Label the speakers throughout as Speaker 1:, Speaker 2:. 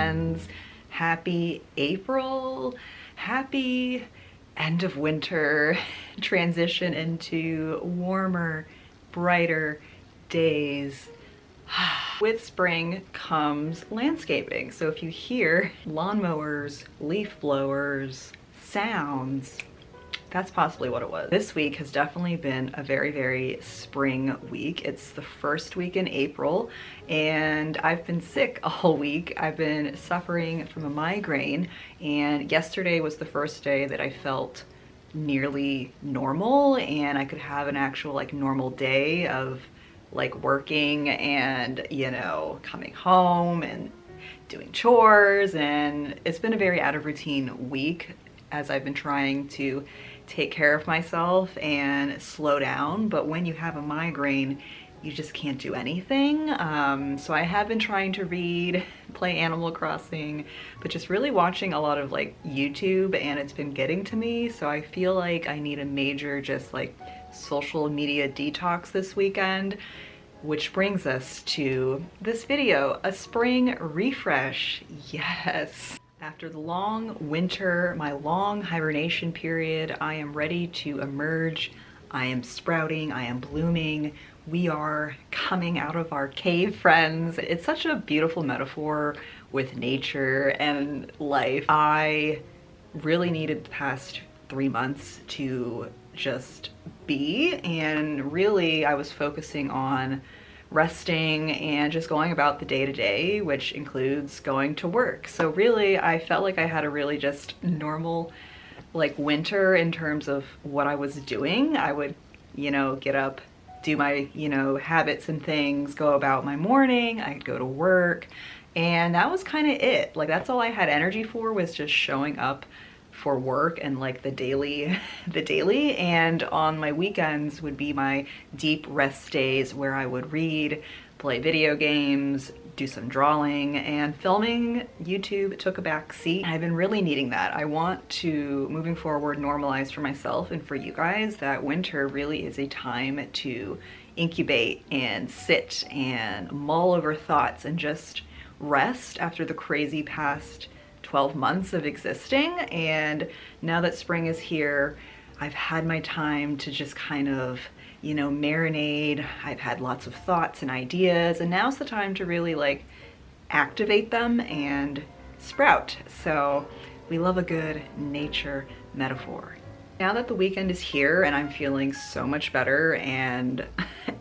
Speaker 1: friends. Happy April. Happy end of winter. Transition into warmer, brighter days. With spring comes landscaping. So if you hear lawnmowers, leaf blowers, sounds, that's possibly what it was. This week has definitely been a very, very spring week. It's the first week in April and I've been sick all week. I've been suffering from a migraine, and yesterday was the first day that I felt nearly normal and I could have an actual like normal day of like working and, you know, coming home and doing chores. And it's been a very out of routine week as I've been trying to take care of myself and slow down. But when you have a migraine, you just can't do anything. So I have been trying to read, play Animal Crossing, but just really watching a lot of like YouTube, and it's been getting to me. So I feel like I need a major just like social media detox this weekend, which brings us to this video, a spring refresh. Yes. After the long winter, my long hibernation period, I am ready to emerge. I am sprouting, I am blooming. We are coming out of our cave, friends. It's such a beautiful metaphor with nature and life. I really needed the past 3 months to just be, and really I was focusing on resting and just going about the day-to-day, which includes going to work. So really I felt like I had a really just normal like winter in terms of what I was doing. I would, you know, get up, do my, you know, habits and things, go about my morning, I'd go to work, and that was kind of it. Like that's all I had energy for, was just showing up for work and like the daily, and on my weekends would be my deep rest days where I would read, play video games, do some drawing, and filming YouTube took a back seat. I've been really needing that. I want to, moving forward, normalize for myself and for you guys that winter really is a time to incubate and sit and mull over thoughts and just rest after the crazy past 12 months of existing. And now that spring is here, I've had my time to just kind of, you know, marinate. I've had lots of thoughts and ideas, and now's the time to really like activate them and sprout. So we love a good nature metaphor. Now that the weekend is here and I'm feeling so much better and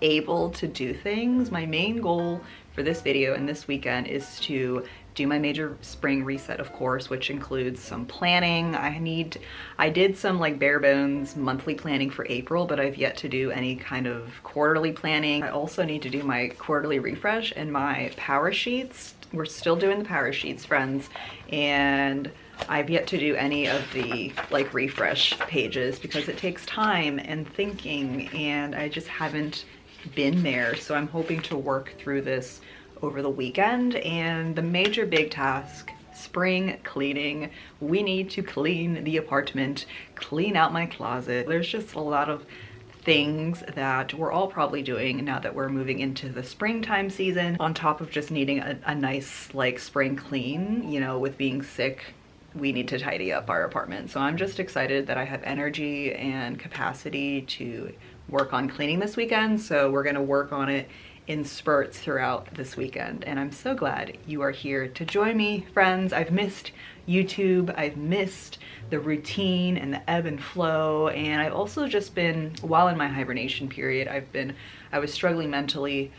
Speaker 1: able to do things, my main goal for this video and this weekend is to do my major spring reset, of course, which includes some planning. I did some like bare bones monthly planning for April, but I've yet to do any kind of quarterly planning. I also need to do my quarterly refresh and my power sheets. We're still doing the power sheets, friends, and I've yet to do any of the like refresh pages because it takes time and thinking, and I just haven't been there. So I'm hoping to work through this over the weekend. And the major big task, spring cleaning. We need to clean the apartment, clean out my closet. There's just a lot of things that we're all probably doing now that we're moving into the springtime season, on top of just needing a nice like spring clean. You know, with being sick, we need to tidy up our apartment. So I'm just excited that I have energy and capacity to work on cleaning this weekend. So we're gonna work on it in spurts throughout this weekend, and I'm so glad you are here to join me, friends. I've missed YouTube, I've missed the routine and the ebb and flow, and I've also just been, while in my hibernation period, I was struggling mentally,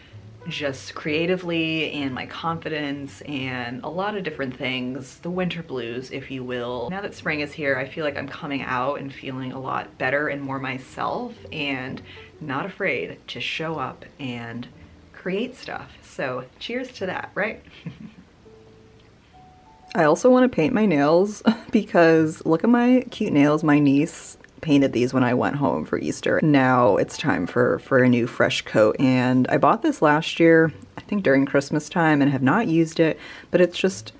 Speaker 1: just creatively, and my confidence, and a lot of different things, the winter blues, if you will. Now that spring is here, I feel like I'm coming out and feeling a lot better and more myself, and not afraid to show up and create stuff. So cheers to that, right? I also want to paint my nails because look at my cute nails. My niece painted these when I went home for Easter. Now it's time for a new fresh coat, and I bought this last year, I think during Christmas time, and have not used it, but it's just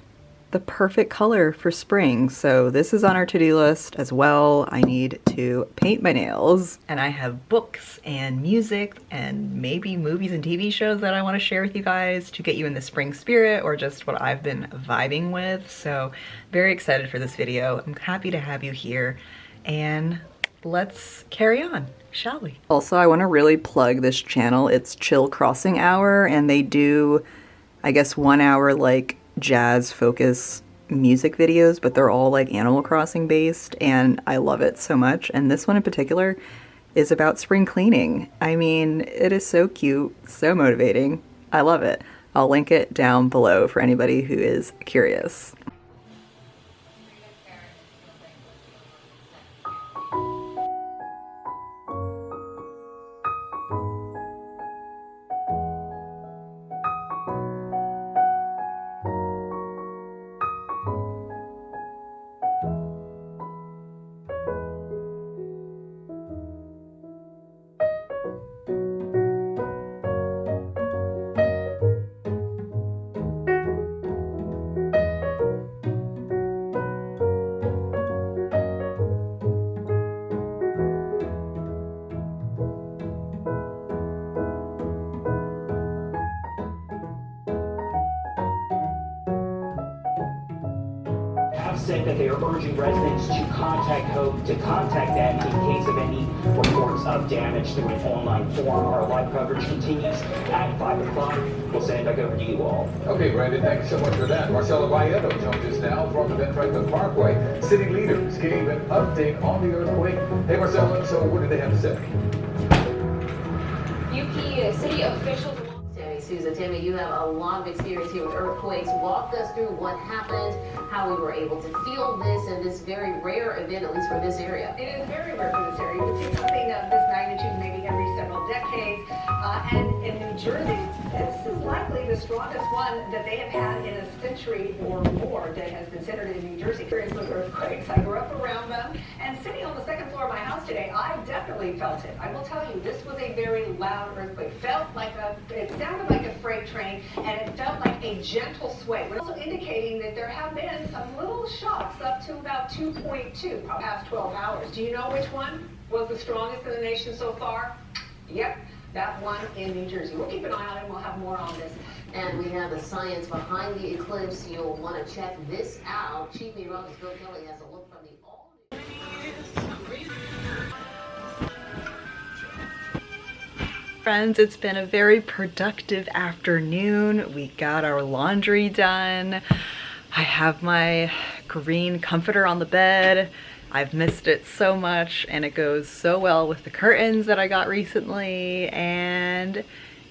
Speaker 1: the perfect color for spring. So this is on our to-do list as well. I need to paint my nails. And I have books and music and maybe movies and TV shows that I want to share with you guys to get you in the spring spirit, or just what I've been vibing with. So very excited for this video. I'm happy to have you here, and let's carry on, shall we? Also, I want to really plug this channel. It's Chill Crossing Hour, and they do, I guess, 1 hour like jazz focus music videos, but they're all like Animal Crossing based, and I love it so much. And this one in particular is about spring cleaning. I mean, it is so cute, so motivating. I love it. I'll link it down below for anybody who is curious.
Speaker 2: Said that they are urging residents to contact them in case of any reports of damage through an online form. Our live coverage continues at 5 o'clock. We'll send it back over to you all.
Speaker 3: Okay, Brandon, thank you so much for that. Marcelo Bayeto joins us now from the Ben Franklin Parkway. City leaders gave an update on the earthquake. Hey, Marcelo, so what did they have to say?
Speaker 4: UP city officials. Tammy, you have a lot of experience here with earthquakes. Walk us through what happened, how we were able to feel this in this very rare event, at least for this area.
Speaker 5: It is very rare for this area. You would see something of this magnitude maybe every several decades. And in New Jersey, this is likely the strongest one that they have had in a century or more that has been centered in New Jersey. Experience with earthquakes. I grew up around them, and sitting on the second floor of my house today, I definitely felt it. I will tell you, this was a very loud earthquake. It sounded like a freight train, and it felt like a gentle sway. We're also indicating that there have been some little shocks up to about 2.2 past 12 hours. Do you know which one was the strongest in the nation so far? Yep, that one in New Jersey. We'll keep an eye on it, and we'll have more on this.
Speaker 4: And we have the science behind the eclipse. You'll want to check this out. Chief Meteorologist Bill Kelly has a look from the all-new...
Speaker 1: Friends, it's been a very productive afternoon. We got our laundry done. I have my green comforter on the bed. I've missed it so much, and it goes so well with the curtains that I got recently. And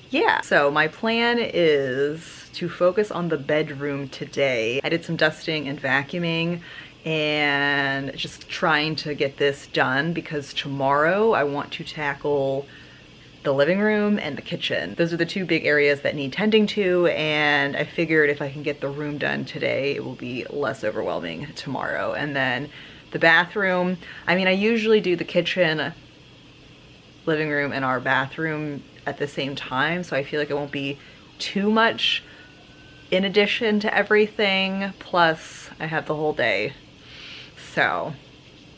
Speaker 1: yeah, so my plan is to focus on the bedroom today. I did some dusting and vacuuming and just trying to get this done, because tomorrow I want to tackle the living room and the kitchen. Those are the two big areas that need tending to, and I figured if I can get the room done today, it will be less overwhelming tomorrow. And then the bathroom, I mean, I usually do the kitchen, living room, and our bathroom at the same time, so I feel like it won't be too much in addition to everything. Plus, I have the whole day, so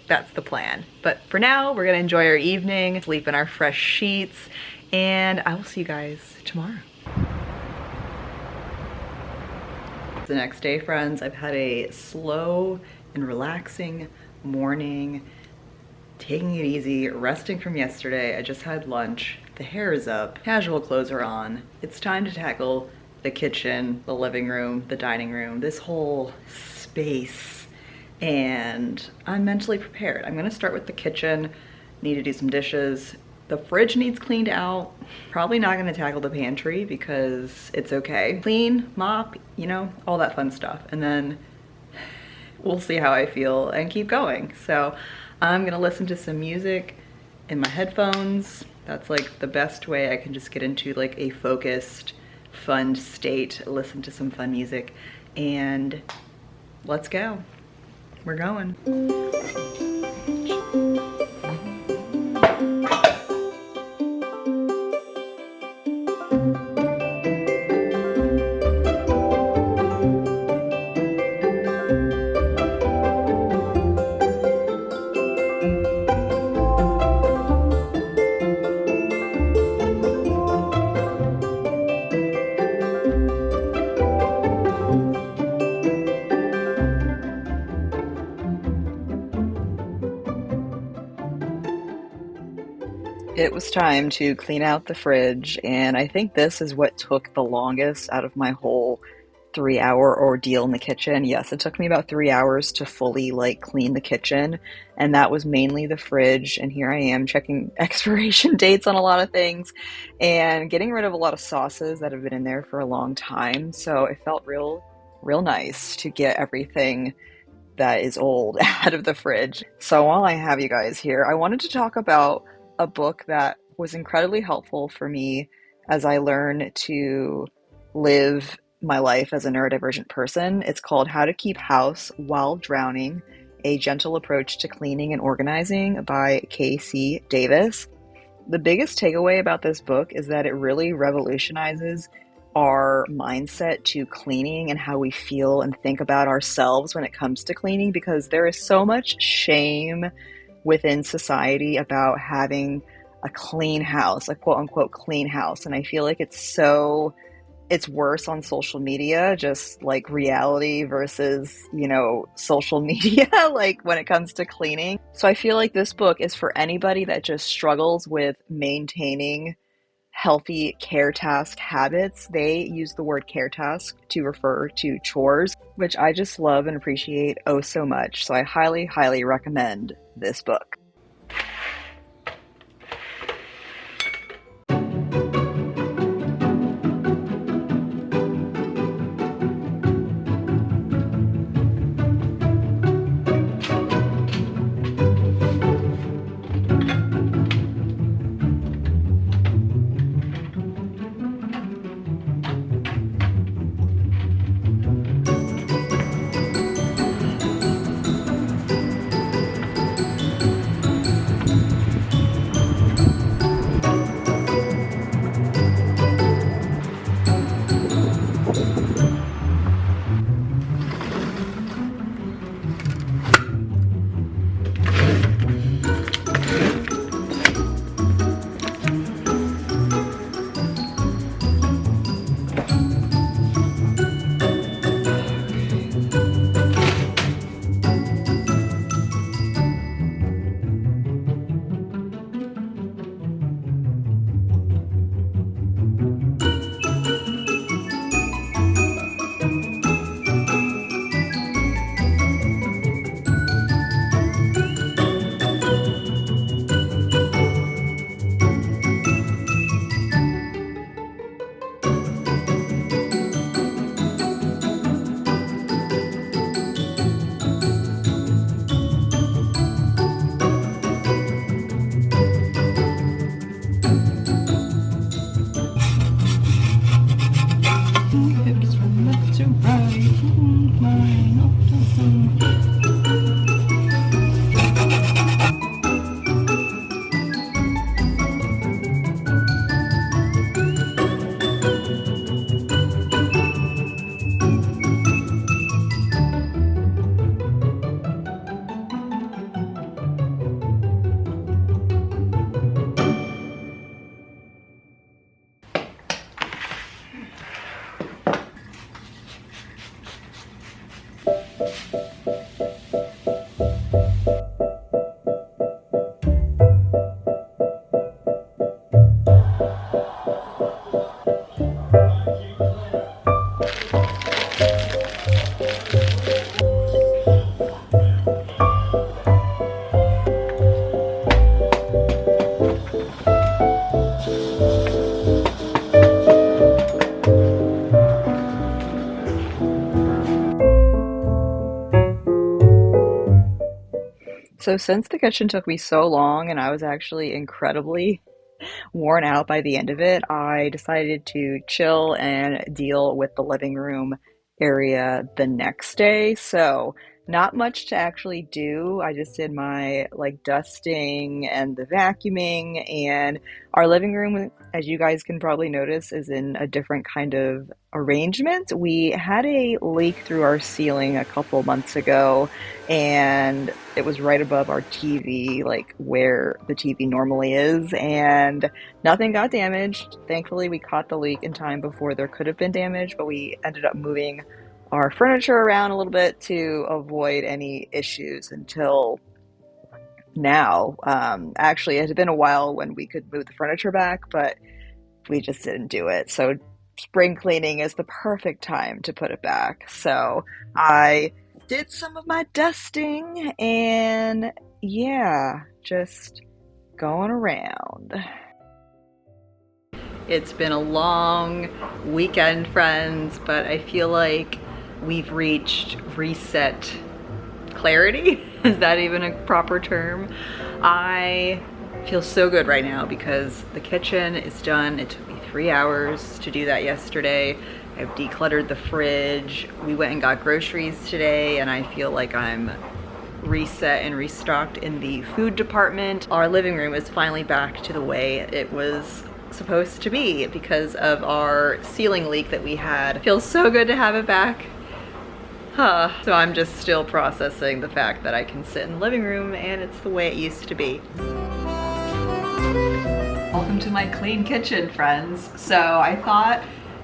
Speaker 1: that's the plan. But for now, we're gonna enjoy our evening, sleep in our fresh sheets, and I will see you guys tomorrow. The next day, friends, I've had a slow and relaxing morning, taking it easy, resting from yesterday. I just had lunch, the hair is up, casual clothes are on. It's time to tackle the kitchen, the living room, the dining room, this whole space. And I'm mentally prepared. I'm gonna start with the kitchen. Need to do some dishes. The fridge needs cleaned out. Probably not gonna tackle the pantry because it's okay. Clean, mop, you know, all that fun stuff. And then we'll see how I feel and keep going. So I'm gonna listen to some music in my headphones. That's like the best way I can just get into like a focused, fun state, listen to some fun music, and let's go. We're going. It was time to clean out the fridge, and I think this is what took the longest out of my whole 3 hour ordeal in the kitchen. Yes, it took me about 3 hours to fully like clean the kitchen, and that was mainly the fridge. And here I am checking expiration dates on a lot of things and getting rid of a lot of sauces that have been in there for a long time. So it felt real nice to get everything that is old out of the fridge. So while I have you guys here, I wanted to talk about a book that was incredibly helpful for me as I learn to live my life as a neurodivergent person. It's called How to Keep House While Drowning: A Gentle Approach to Cleaning and Organizing by Casey Davis. The biggest takeaway about this book is that it really revolutionizes our mindset to cleaning and how we feel and think about ourselves when it comes to cleaning, because there is so much shame within society about having a clean house, a quote unquote clean house. And I feel like it's worse on social media, just like reality versus, social media, like when it comes to cleaning. So I feel like this book is for anybody that just struggles with maintaining healthy care task habits. They use the word care task to refer to chores, which I just love and appreciate oh so much. So I highly, highly recommend this book. So since the kitchen took me so long and I was actually incredibly worn out by the end of it, I decided to chill and deal with the living room area the next day. So, not much to actually do. I just did my like dusting and the vacuuming, and our living room, as you guys can probably notice, is in a different kind of arrangement. We had a leak through our ceiling a couple months ago, and it was right above our TV, like where the TV normally is, and nothing got damaged. Thankfully, we caught the leak in time before there could have been damage, but we ended up moving our furniture around a little bit to avoid any issues until now. Actually, it had been a while when we could move the furniture back, but we just didn't do it. So spring cleaning is the perfect time to put it back. So I did some of my dusting and yeah, just going around. It's been a long weekend, friends, but I feel like we've reached reset clarity. Is that even a proper term? I feel so good right now because the kitchen is done. It took me 3 hours to do that yesterday. I've decluttered the fridge. We went and got groceries today, and I feel like I'm reset and restocked in the food department. Our living room is finally back to the way it was supposed to be because of our ceiling leak that we had. It feels so good to have it back. So I'm just still processing the fact that I can sit in the living room and it's the way it used to be. Welcome to my clean kitchen, friends. So I thought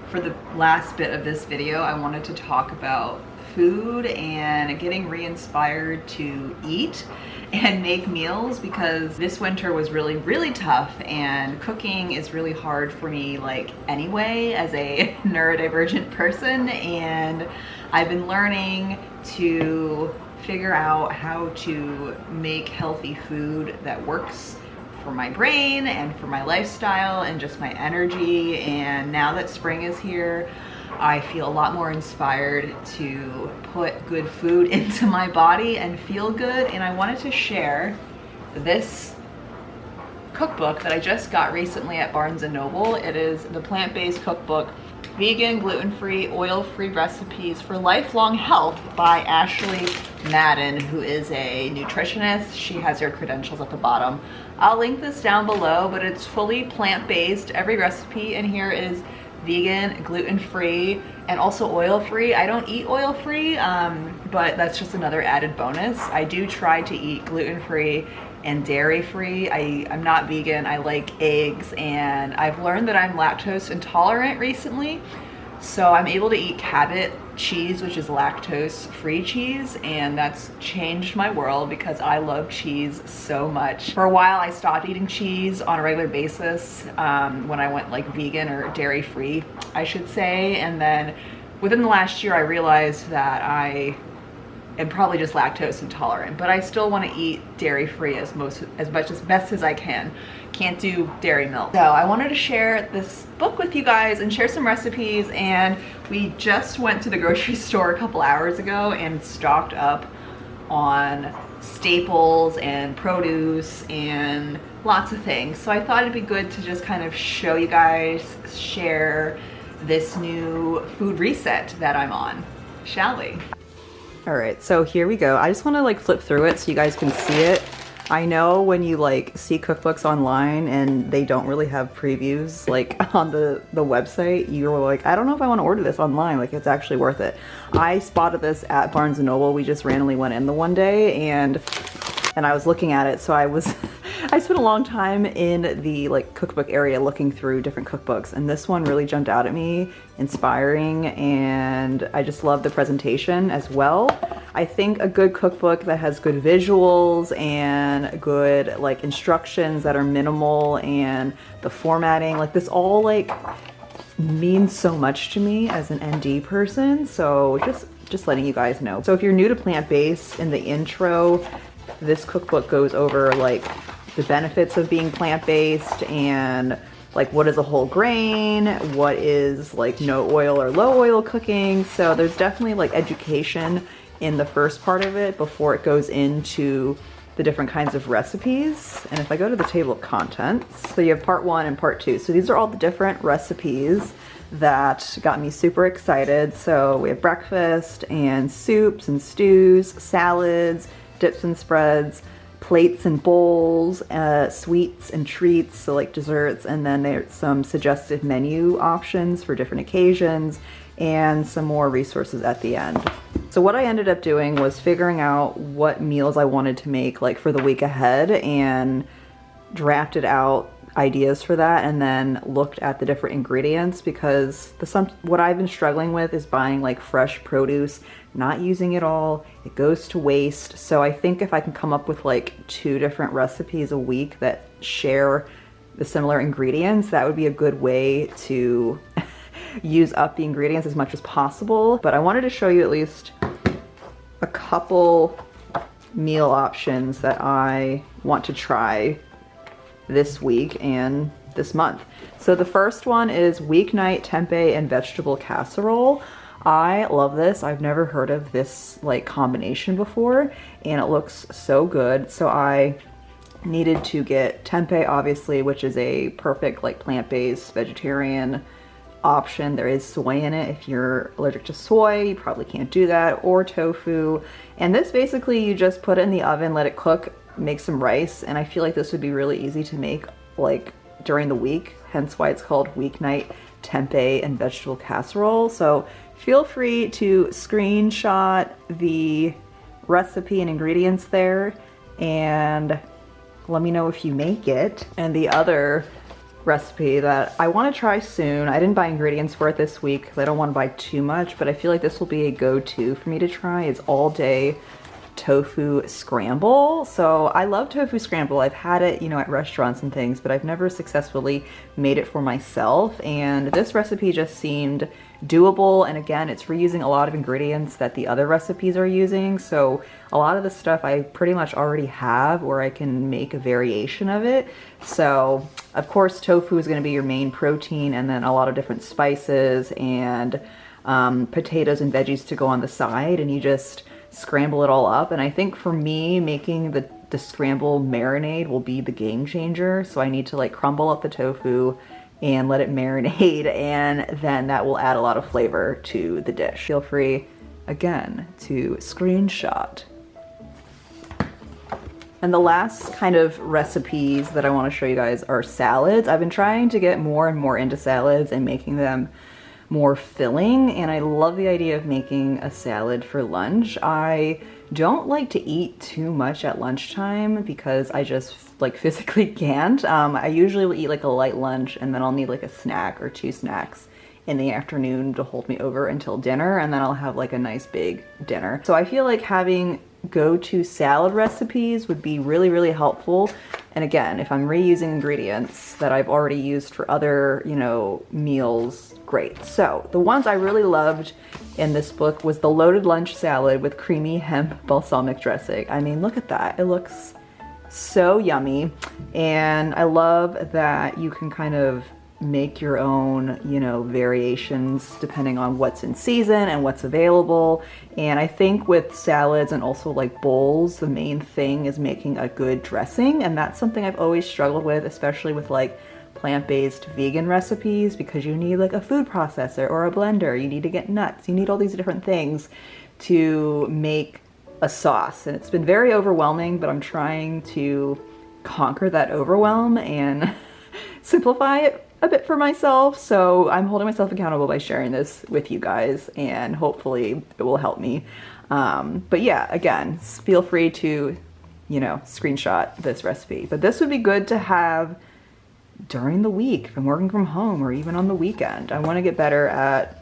Speaker 1: for the last bit of this video, I wanted to talk about food and getting re-inspired to eat and make meals, because this winter was really tough and cooking is really hard for me like anyway as a neurodivergent person, and I've been learning to figure out how to make healthy food that works for my brain and for my lifestyle and just my energy. And now that spring is here, I feel a lot more inspired to put good food into my body and feel good. And I wanted to share this cookbook that I just got recently at Barnes & Noble. It is the plant-based cookbook, Vegan, Gluten-Free, Oil-Free Recipes for Lifelong Health by Ashley Madden, who is a nutritionist. She has her credentials at the bottom. I'll link this down below, but it's fully plant-based. Every recipe in here is vegan, gluten-free, and also oil-free. I don't eat oil-free, but that's just another added bonus. I do try to eat gluten-free and dairy-free. I'm not vegan, I like eggs, and I've learned that I'm lactose intolerant recently. So I'm able to eat Cabot cheese, which is lactose-free cheese, and that's changed my world because I love cheese so much. For a while, I stopped eating cheese on a regular basis when I went like vegan or dairy-free, I should say. And then within the last year, I realized that I am probably just lactose intolerant, but I still want to eat dairy-free as best as I can. Can't do dairy milk. So I wanted to share this book with you guys and share some recipes, and we just went to the grocery store a couple hours ago and stocked up on staples and produce and lots of things. So I thought it'd be good to just kind of show you guys, share this new food reset that I'm on. Shall we? All right, so here we go. I just want to like flip through it so you guys can see it. I know when you like see cookbooks online and they don't really have previews like on the website, you're like, I don't know if I want to order this online, like it's actually worth it. I spotted this at Barnes & Noble. We just randomly went in the one day and I was looking at it, so I spent a long time in the like cookbook area looking through different cookbooks, and this one really jumped out at me, inspiring, and I just love the presentation as well. I think a good cookbook that has good visuals and good like instructions that are minimal, and the formatting, like this all like means so much to me as an ND person. So just letting you guys know. So if you're new to plant-based, in the intro, this cookbook goes over like the benefits of being plant-based and like what is a whole grain, what is like no oil or low oil cooking. So there's definitely like education in the first part of it before it goes into the different kinds of recipes. And if I go to the table of contents, so you have part 1 and part 2. So these are all the different recipes that got me super excited. So we have breakfast and soups and stews, salads, dips and spreads, plates and bowls, sweets and treats, so like desserts, and then there's some suggested menu options for different occasions and some more resources at the end. So what I ended up doing was figuring out what meals I wanted to make like for the week ahead and drafted out ideas for that and then looked at the different ingredients, because what I've been struggling with is buying like fresh produce, not using it all, it goes to waste. So I think if I can come up with like 2 different recipes a week that share the similar ingredients, that would be a good way to use up the ingredients as much as possible. But I wanted to show you at least a couple meal options that I want to try this week and this month. So the first one is weeknight tempeh and vegetable casserole. I love this. I've never heard of this like combination before, and it looks so good. So I needed to get tempeh, obviously, which is a perfect like plant-based vegetarian option. There is soy in it. If you're allergic to soy, you probably can't do that, or tofu. And this basically, you just put it in the oven, let it cook, make some rice, and I feel like this would be really easy to make like during the week, hence why it's called weeknight tempeh and vegetable casserole. So feel free to screenshot the recipe and ingredients there and let me know if you make it. And the other recipe that I want to try soon, I didn't buy ingredients for it this week because I don't want to buy too much, but I feel like this will be a go-to for me to try, is all day tofu scramble. So I love tofu scramble. I've had it, you know, at restaurants and things, but I've never successfully made it for myself. And this recipe just seemed doable. And again, it's reusing a lot of ingredients that the other recipes are using. So a lot of the stuff I pretty much already have, or I can make a variation of it. So of course, tofu is going to be your main protein, and then a lot of different spices and potatoes and veggies to go on the side, and you just scramble it all up. And I think for me, making the scramble marinade will be the game changer. So I need to like crumble up the tofu and let it marinate, and then that will add a lot of flavor to the dish. Feel free again to screenshot. And the last kind of recipes that I want to show you guys are salads. I've been trying to get more and more into salads and making them more filling, and I love the idea of making a salad for lunch. I don't like to eat too much at lunchtime because I just like physically can't. I usually will eat like a light lunch, and then I'll need like a snack or 2 snacks in the afternoon to hold me over until dinner, and then I'll have like a nice big dinner. So I feel like having go-to salad recipes would be really, really helpful. And again, if I'm reusing ingredients that I've already used for other, you know, meals, great. So the ones I really loved in this book was the loaded lunch salad with creamy hemp balsamic dressing. I mean, look at that. It looks so yummy. And I love that you can kind of make your own, you know, variations depending on what's in season and what's available. And I think with salads and also like bowls, the main thing is making a good dressing. And that's something I've always struggled with, especially with like plant-based vegan recipes, because you need like a food processor or a blender, you need to get nuts, you need all these different things to make a sauce. And it's been very overwhelming, but I'm trying to conquer that overwhelm and simplify it a bit for myself. So I'm holding myself accountable by sharing this with you guys, and hopefully it will help me. But yeah, again, feel free to, you know, screenshot this recipe. But this would be good to have during the week if I'm working from home, or even on the weekend. I want to get better at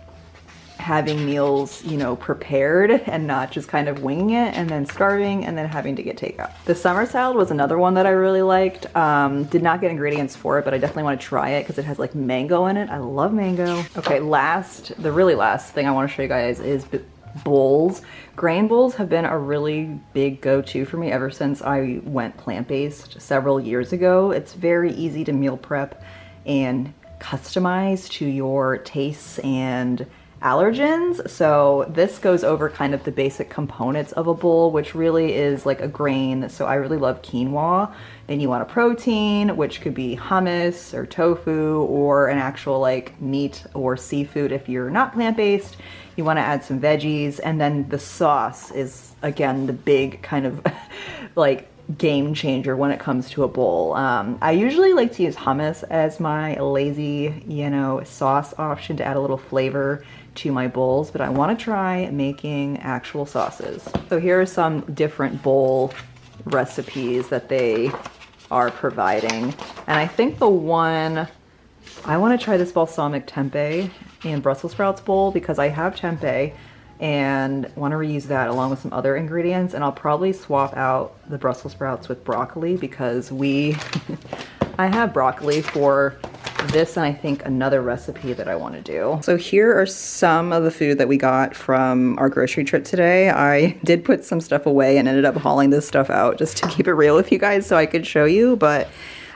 Speaker 1: having meals, you know, prepared and not just kind of winging it and then starving and then having to get takeout. The summer salad was another one that I really liked. Did not get ingredients for it, but I definitely want to try it because it has like mango in it. I love mango. Okay, the really last thing I want to show you guys is bowls. Grain bowls have been a really big go-to for me ever since I went plant-based several years ago. It's very easy to meal prep and customize to your tastes and allergens. So this goes over kind of the basic components of a bowl, which really is like a grain. So I really love quinoa. Then you want a protein, which could be hummus or tofu or an actual like meat or seafood if you're not plant-based. You want to add some veggies, and then the sauce is again the big kind of like game changer when it comes to a bowl. I usually like to use hummus as my lazy, you know, sauce option to add a little flavor to my bowls, but I want to try making actual sauces. So here are some different bowl recipes that they are providing. And I think the one, I want to try this balsamic tempeh and Brussels sprouts bowl because I have tempeh and want to reuse that along with some other ingredients. And I'll probably swap out the Brussels sprouts with broccoli because I have broccoli for this and I think another recipe that I want to do. So here are some of the food that we got from our grocery trip today. I did put some stuff away and ended up hauling this stuff out just to keep it real with you guys so I could show you, but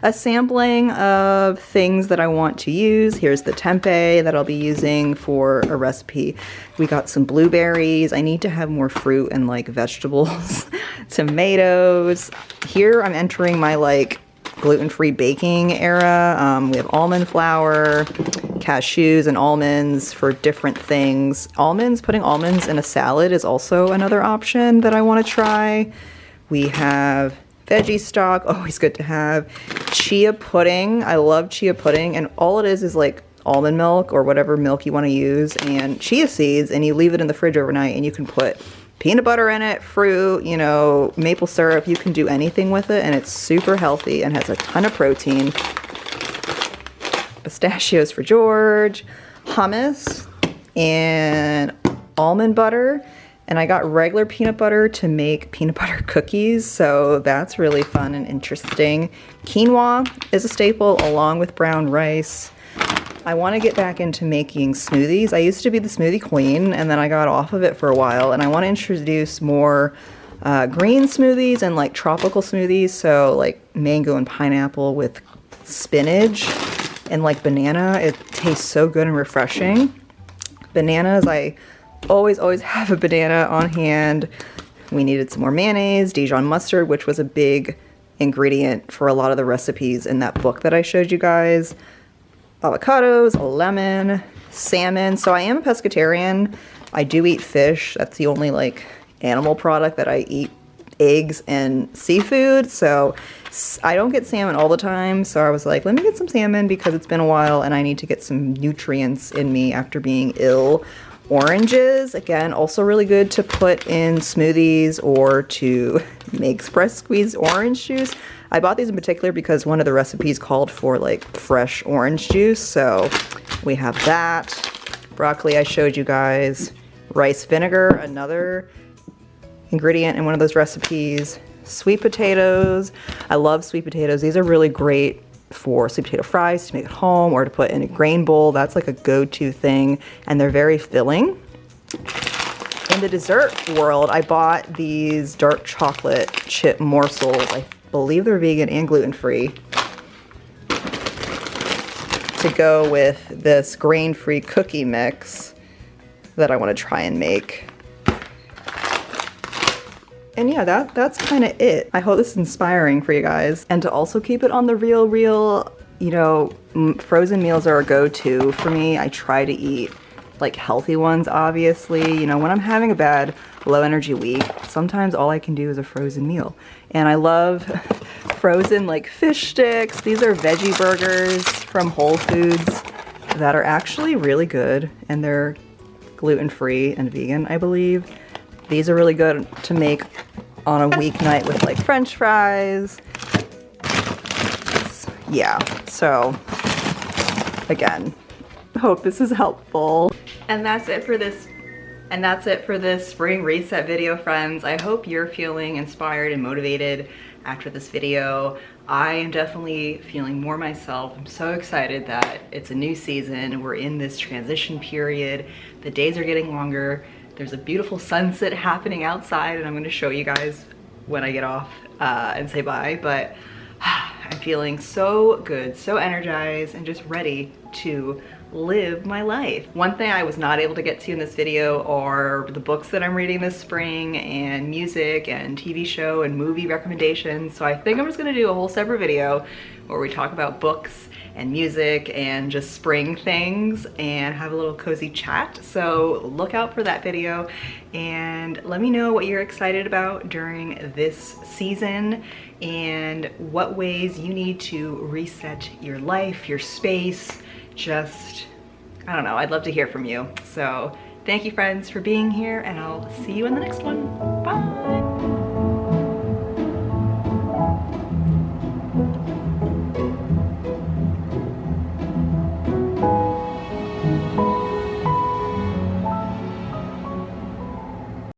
Speaker 1: a sampling of things that I want to use. Here's the tempeh that I'll be using for a recipe. We got some blueberries. I need to have more fruit and like vegetables. Tomatoes. Here I'm entering my like gluten-free baking era. We have almond flour, cashews and almonds for different things. Almonds, putting almonds in a salad is also another option that I want to try. We have veggie stock, always good to have. Chia pudding, I love chia pudding, and all it is like almond milk or whatever milk you want to use and chia seeds, and you leave it in the fridge overnight and you can put peanut butter in it, fruit, you know, maple syrup. You can do anything with it and it's super healthy and has a ton of protein. Pistachios for George, hummus, and almond butter. And I got regular peanut butter to make peanut butter cookies, so that's really fun and interesting. Quinoa is a staple along with brown rice. I want to get back into making smoothies. I used to be the smoothie queen and then I got off of it for a while, and I want to introduce more green smoothies and like tropical smoothies, so like mango and pineapple with spinach and like banana. It tastes so good and refreshing. Bananas, I always have a banana on hand. We needed some more mayonnaise, Dijon mustard, which was a big ingredient for a lot of the recipes in that book that I showed you guys. Avocados, a lemon, salmon. So I am a pescatarian. I do eat fish. That's the only like animal product that I eat. Eggs and seafood. So I don't get salmon all the time. So I was like, let me get some salmon because it's been a while and I need to get some nutrients in me after being ill. Oranges, again, also really good to put in smoothies or to make fresh squeezed orange juice. I bought these in particular because one of the recipes called for like fresh orange juice. So we have that. Broccoli I showed you guys. Rice vinegar, another ingredient in one of those recipes. Sweet potatoes. I love sweet potatoes. These are really great for sweet potato fries to make at home or to put in a grain bowl. That's like a go-to thing, and they're very filling. In the dessert world, I bought these dark chocolate chip morsels. I believe they're vegan and gluten-free, to go with this grain-free cookie mix that I want to try and make. And yeah, that's kind of it. I hope this is inspiring for you guys. And to also keep it on the real, you know, frozen meals are a go-to for me. I try to eat like healthy ones, obviously. You know, when I'm having a bad low energy week, sometimes all I can do is a frozen meal. And I love frozen like fish sticks. These are veggie burgers from Whole Foods that are actually really good, and they're gluten-free and vegan, I believe. These are really good to make on a weeknight with like French fries. Yeah, so again, hope this is helpful. And that's it for this spring reset video, friends. I hope you're feeling inspired and motivated after this video. I am definitely feeling more myself. I'm so excited that it's a new season. We're in this transition period. The days are getting longer. There's a beautiful sunset happening outside, and I'm gonna show you guys when I get off and say bye, but I'm feeling so good, so energized, and just ready to live my life. One thing I was not able to get to in this video are the books that I'm reading this spring, and music and TV show and movie recommendations. So I think I'm just gonna do a whole separate video where we talk about books and music and just spring things and have a little cozy chat. So look out for that video and let me know what you're excited about during this season and what ways you need to reset your life, your space. Just, I don't know, I'd love to hear from you. So thank you, friends, for being here, and I'll see you in the next one. Bye.